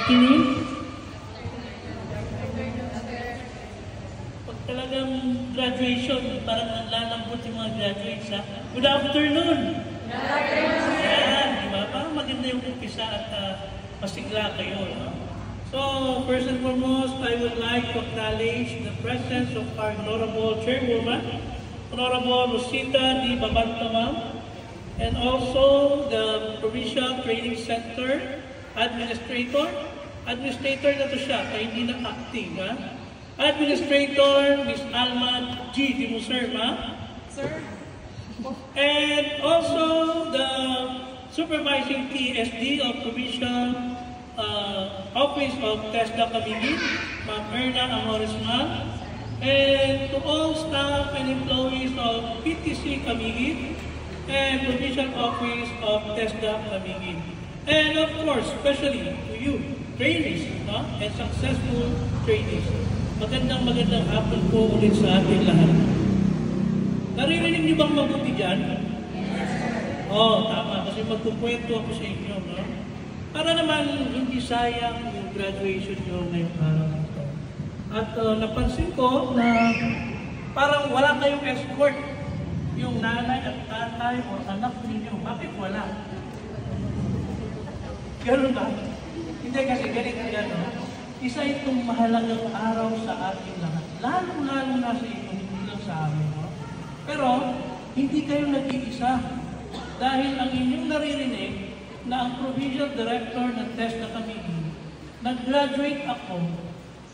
afternoon. Pag talagang graduation, parang nanlalambot yung mga graduates, ha? Good afternoon! Good afternoon! Ayan, di ba? Parang maganda yung umpisa at masigla kayo, no? So, first and foremost, I would like to acknowledge the presence of our Honorable Chairwoman, Honorable Rosita D. Babantamang, and also the Provincial Training Center Administrator. Administrator na to siya, kaya hindi na acting, ha? Administrator, Ms. Alma G. Dimuserma. Sir. And also the Supervising TSD of Provincial Office of TESDA Camiguin, Ma'am Erna Amorisman. And to all staff and employees of PTC Camiguin and Provincial Office of TESDA Camiguin. And of course, especially to you, trainees, no? And successful trainees. Magandang hapon po ulit sa ating lahat. Naririnig niyo bang mabuti dyan? Yes, sir. Oo, tama. Kasi magkukwento ako sa inyo, no? Para naman hindi sayang yung graduation nyo ngayong araw nito. At napansin ko na parang wala kayong escort yung nanay at tatay o anak ninyo. Bakit wala? Ganun ba? Hindi kasi ganito yan, no? Isa itong mahalagang araw sa ating lahat. Lalo-lalo na sa inyo, hindi lang sa amin, no? Pero, hindi kayo nag-iisa. Dahil ang inyong naririnig na ang Provincial Director ng TESDA Camiguin, nag-graduate ako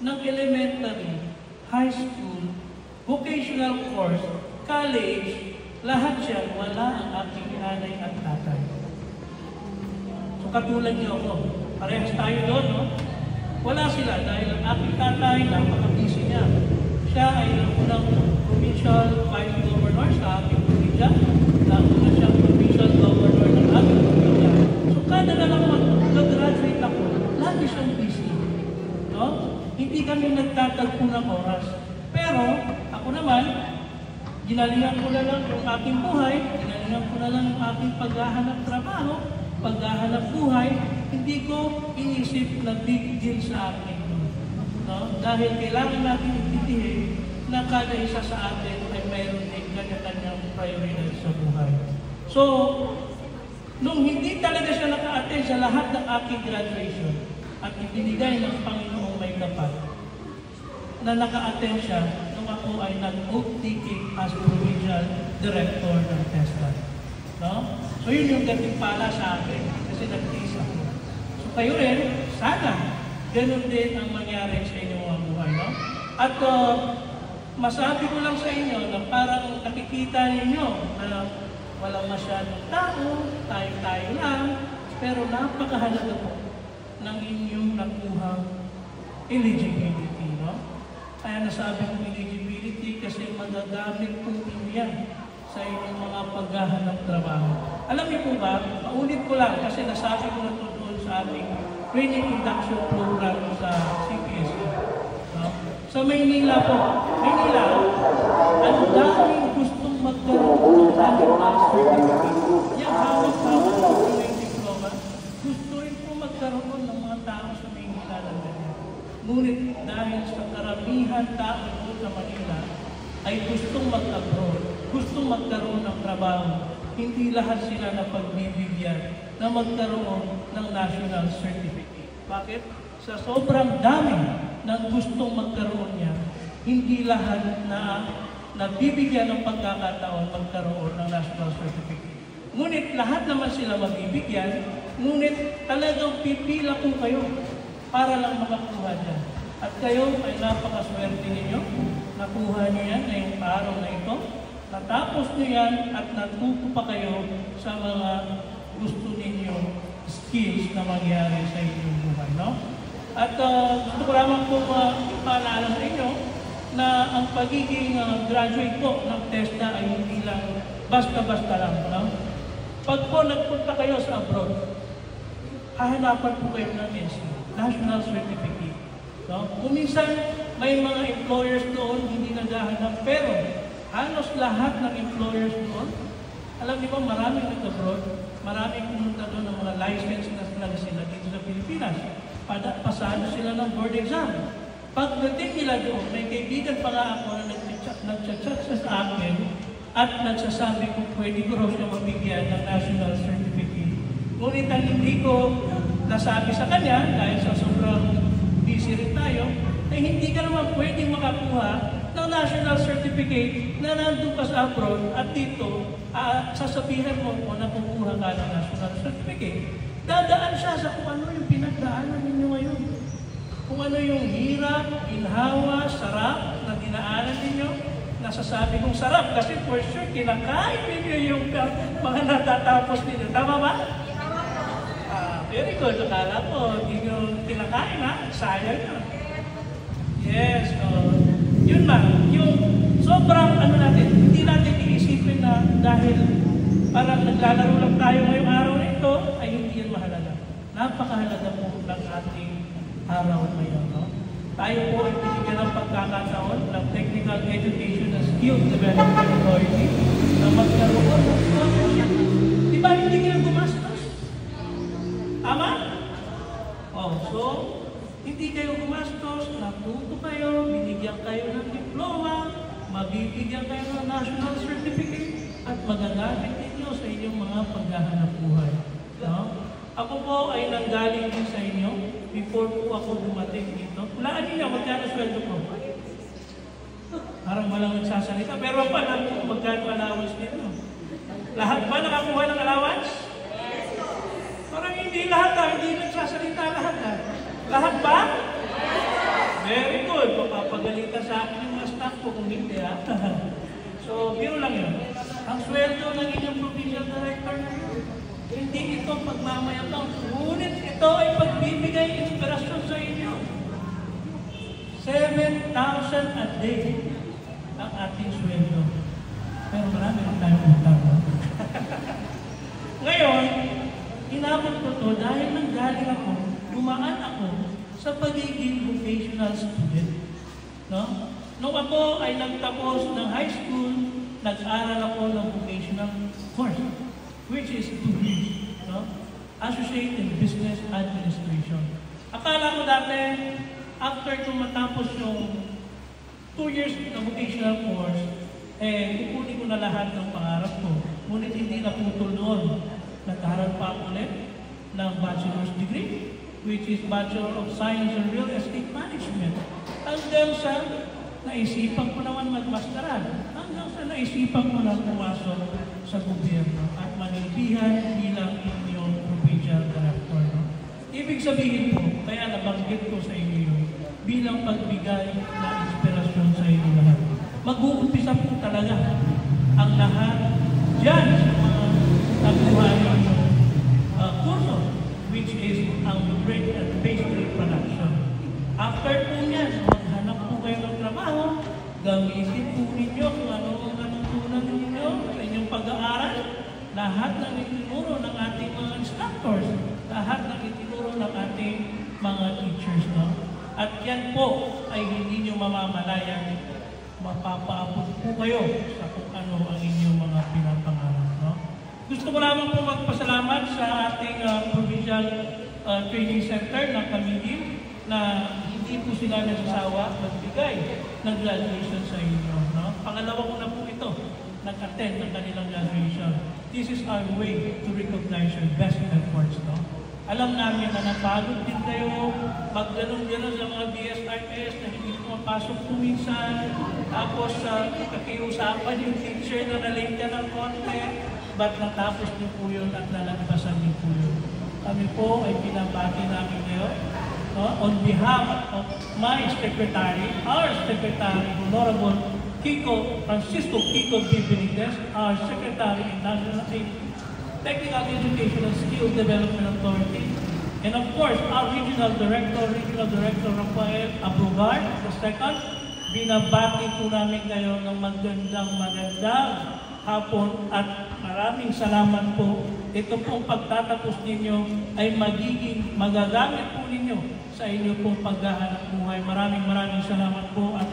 ng elementary, high school, vocational course, college, lahat siya, wala ang aking nanay at tatay. So katulad niyo ako, parehas tayo doon, no? Wala sila dahil ang aking tatay, napaka-busy niya. Siya ay unang provincial vice governor sa ating probinsya. Nauna siyang provincial governor ng ating probinsya. So kada na lang mag-graduate ako, lagi siyang busy. No? Hindi kami nagtatagpo ng oras. Pero ako naman, ginalingan ko na lang yung aking buhay, ginalingan ko na lang yung aking paghahanap trabaho, paghahanap buhay, hindi ko inisip na big deal sa akin. No? Dahil kailangan natin intindihin na kada isa sa atin ay mayroon din kanya-kanyang priority sa buhay. So, nung hindi talaga siya naka-attend sa lahat ng aking graduation at ibinigay ng Panginoong may kapal, na naka-attend siya nung ako ay nag-oath-taking as Provincial Director ng TESDA. No? So yun yung gantimpala sa akin kasi nag-taste ako. So kayo rin, sana, ganun din ang mangyari sa inyong mga buhay. No? At masabi ko lang sa inyo na parang nakikita ninyo na walang masyadong tao, tayo-tayo lang, pero napakahalaga po ng inyong nakuhang eligibility. No? Kaya nasabi kong eligibility kasi magagamit po yan sa inyong mga paghahanap trabaho. Alam niyo po ba, paulit ko lang kasi nasabi ko na ito doon sa ating training induction program sa CPSC. No? Sa Maynila po, Maynila, ang daming gustong magkaroon ng national certificate. Yung hawak-hawak po yung diploma, gusto rin po magkaroon ng mga tao sa Maynila ng ganyan. Ngunit dahil sa karamihan tao doon sa Manila ay gustong mag-abroad, gustong magkaroon ng trabaho, hindi lahat sila na pagbibigyan na magkaroon ng national certificate. Bakit? Sa sobrang dami ng gustong magkaroon niya, hindi lahat na nabibigyan ng pagkakataon magkaroon ng national certificate. Ngunit lahat naman sila mabibigyan, ngunit talagang pipila po kayo para lang makakuha dyan. At kayo ay napakaswerte ninyo, nakuha niyo yan ngayong araw na ito, natapos niyo yan at natuto pa kayo sa mga gusto ninyo skills na mangyari sa inyong buhay. No? At gusto ko lamang po ipaalala sa inyo na ang pagiging graduate po ng TESDA ay hindi lang basta-basta lang. No? Pag po nagpunta kayo sa abroad, hahanapan po kayo ng NC, National Certificate. No? Kung minsan may mga employers doon hindi naghahanap, pero halos lahat ng employers doon, alam niyo ba maraming nag-abroad, maraming pumunta doon ng mga license na talaga sila dito sa Pilipinas. pasado sila ng board exam. Pagdating nila doon, may kaibigan pa nga ako na nagchat-chat sa akin at nagsasabi kung pwede ko raw siya mabigyan ng national certificate. Ngunit ang hindi ko nasabi sa kanya, dahil sa sobrang busy rin tayo, ay hindi ka naman pwedeng makakuha ng national certificate na nandun ka sa abroad at dito, sasabihin mo kung nakukuha ka ng national certificate. Dadaan siya sa kung ano yung pinagdaanan ninyo ngayon. Kung ano yung hirap, ginhawa, sarap na dinaanan ninyo. Nasasabi kong sarap kasi for sure kinakain ninyo yung mga natatapos ninyo. Tama ba? Very good. Akala ko, hindi nyo kinakain ha? Sayang na. Yes. Yun ba? Yung sobrang ano natin, hindi natin iisipin na dahil parang naglalaro lang tayo ngayong araw na ito, ay hindi yan mahalaga. Napakahalaga po ng ating araw ngayon. No? Tayo po ay binigyan ng pagkakataon ng Technical Education and Skills Development Authority na magkaroon ng scholarship. Di ba hindi kayo gumastos? Tama? So, hindi kayo gumastos, natuto kayo, binigyan kayo ng diploma, mabibigyan kayo ng national certificate, at magagamit ninyo sa inyong mga paghahanap buhay. No? Ako po ay nanggaling din sa inyo before po ako dumating dito. Hulaan niyo, magkano sweldo ko? Parang walang nagsasalita, pero pa lang po magkano allowance nito. Lahat ba nakakuha ng allowance? Parang hindi lahat hindi nagsasalita lahat Lahat ba? Very good. Papapagalitan sa akin yung mga staff ko kung hindi So, biro lang yun. Ang sweldo ng inyong provincial director na yun. Hindi ito pagmamayabang. Ngunit ito ay pagbibigay inspirasyon sa inyo. 7,000 a day ang ating sweldo. Pero marami rin tayong utang. Ngayon, inabot ko to dahil nanggaling ako, dumaan ako sa pagiging vocational student. No? Nung ako ay nagtapos ng high school, nag-aral ako ng vocational course, which is 2 years. No? Associate in Business Administration. Akala ko dati, after kung matapos yung 2 years na vocational course, kukunin ko na lahat ng pangarap ko. Ngunit hindi na putol doon. Nag-aral pa ako ulit ng bachelor's degree, which is Bachelor of Science in Real Estate Management. Hanggang sa naisipan ko naman magmasteral. Hanggang sa naisipan ko na pumasok sa gobyerno at manilbihan bilang inyong provincial director. No? Ibig sabihin po, kaya nabanggit ko sa inyo yun, bilang pagbigay na inspirasyon sa inyo lahat. Mag-uumpisa po talaga ang lahat dyan sa mga nakuha ninyo kurso, which is ang break and pastry production. After po niyan, maghanap po kayo ng trabaho, gamitin po ninyo kung ano ang natutunan ninyo sa inyong pag-aaral, lahat ng itinuro ng ating mga instructors, lahat ng itinuro ng ating mga teachers. No? At yan po ay hindi nyo mamamalayan, mapapaabot po kayo sa kung ano ang inyong mga pinapangarap. No? Gusto ko lamang po magpasalamat sa ating provincial training center ng Camiguin na hindi po sila nagsasawa magbigay ng graduation sa inyo. No? Pangalawa ko na po ito, nag-attend ng kanilang graduation. This is our way to recognize your best efforts. No? Alam namin na napagod din kayo, magganon-ganon sa mga BSRS na hindi pumapasok po minsan, tapos kakiusapan yung teacher na nalate ka ng konti, but natapos niyo po yun at nalagpasan niyo po yun. Kami po ay pinabati namin ngayon. On behalf of my secretary, our secretary, Honorable Francisco Kiko B. Benitez, our secretary in National Technical Education and Skills Development Authority, and of course, our Regional Director Rafael Abrugar, the second, binabati po namin kayo ng magandang hapon at maraming salamat po. Ito pong pagtatapos ninyo ay magagamit po ninyo sa inyo pong paghahanap buhay. Maraming salamat po at